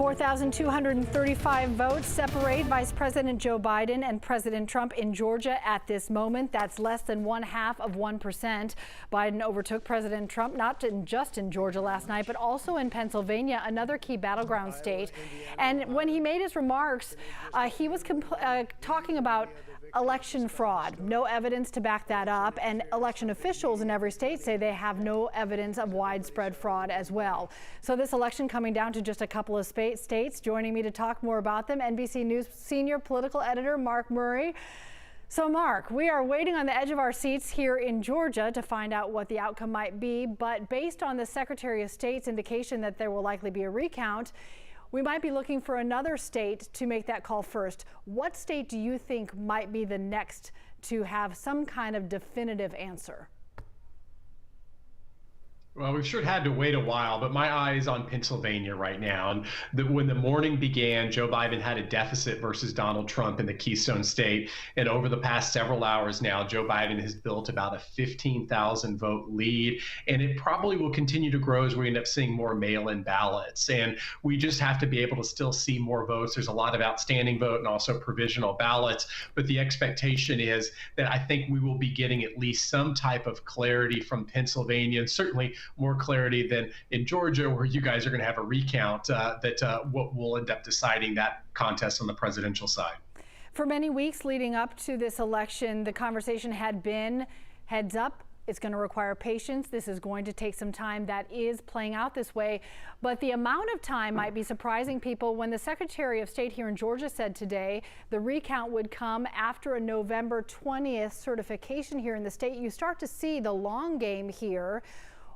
4,235 votes separate Vice President Joe Biden and President Trump in Georgia at this moment. That's less than 0.5%. Biden overtook President Trump not just in Georgia last night, but also in Pennsylvania, another key battleground state. And when he made his remarks, he was talking about election fraud. No evidence to back that up. And election officials in every state say they have no evidence of widespread fraud as well. So this election coming down to just a couple of states. Joining me to talk more about them, NBC News senior political editor Mark Murray. So Mark, we are waiting on the edge of our seats here in Georgia to find out what the outcome might be. But based on the Secretary of State's indication that there will likely be a recount, we might be looking for another state to make that call first. What state do you think might be the next to have some kind of definitive answer? Well, we've sure had to wait a while, but my eye is on Pennsylvania right now. And when the morning began, Joe Biden had a deficit versus Donald Trump in the Keystone State. And over the past several hours now, Joe Biden has built about a 15,000 vote lead. And it probably will continue to grow as we end up seeing more mail-in ballots. And we just have to be able to still see more votes. There's a lot of outstanding vote and also provisional ballots. But the expectation is that I think we will be getting at least some type of clarity from Pennsylvania, and certainly more clarity than in Georgia, where you guys are going to have a recount what will end up deciding that contest on the presidential side. For many weeks leading up to this election, the conversation had been heads up. It's going to require patience. This is going to take some time. That is playing out this way. But the amount of time might be surprising people when the Secretary of State here in Georgia said today the recount would come after a November 20th certification here in the state. You start to see the long game here.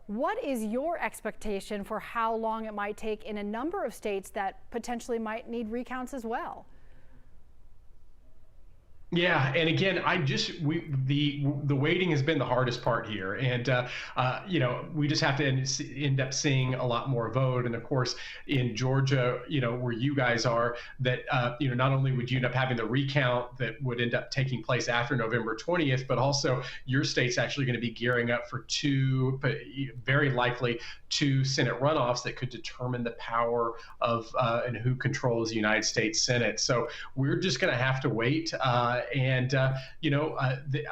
What is your expectation for how long it might take in a number of states that potentially might need recounts as well? Yeah, and again, the waiting has been the hardest part here, and we just have to end up seeing a lot more vote. And of course, in Georgia, where you guys are, that not only would you end up having the recount that would end up taking place after November 20th, but also your state's actually going to be gearing up for very likely two Senate runoffs that could determine the power of and who controls the United States Senate. So we're just going to have to wait.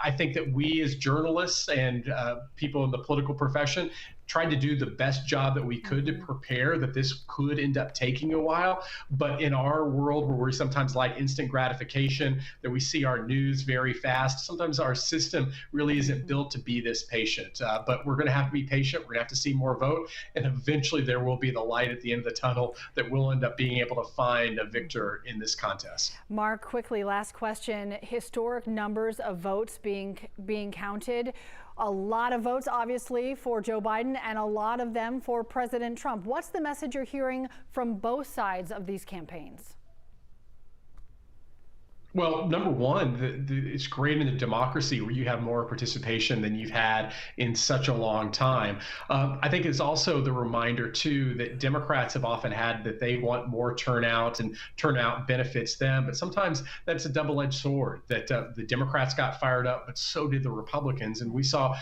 I think that we as journalists and people in the political profession tried to do the best job that we could to prepare that this could end up taking a while. But in our world, where we sometimes like instant gratification, that we see our news very fast, sometimes our system really isn't built to be this patient. But we're going to have to be patient. We're going to have to see more vote. And eventually there will be the light at the end of the tunnel that we'll end up being able to find a victor in this contest. Mark, quickly, last question. Historic numbers of votes being counted. A lot of votes, obviously, for Joe Biden and a lot of them for President Trump. What's the message you're hearing from both sides of these campaigns? Well, number one, it's great in a democracy where you have more participation than you've had in such a long time. I think it's also the reminder, too, that Democrats have often had that they want more turnout, and turnout benefits them. But sometimes that's a double-edged sword, that the Democrats got fired up, but so did the Republicans. And we saw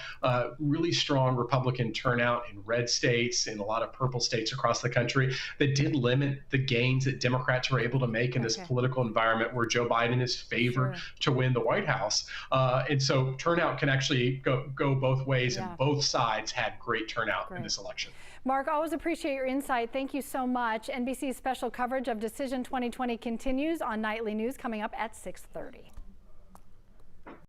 really strong Republican turnout in red states, in a lot of purple states across the country, that did limit the gains that Democrats were able to make in this political environment where Joe Biden is favored to win the White House. And so turnout can actually go both ways, and both sides had great turnout in this election. Mark, always appreciate your insight. Thank you so much. NBC's special coverage of Decision 2020 continues on Nightly News coming up at 6:30.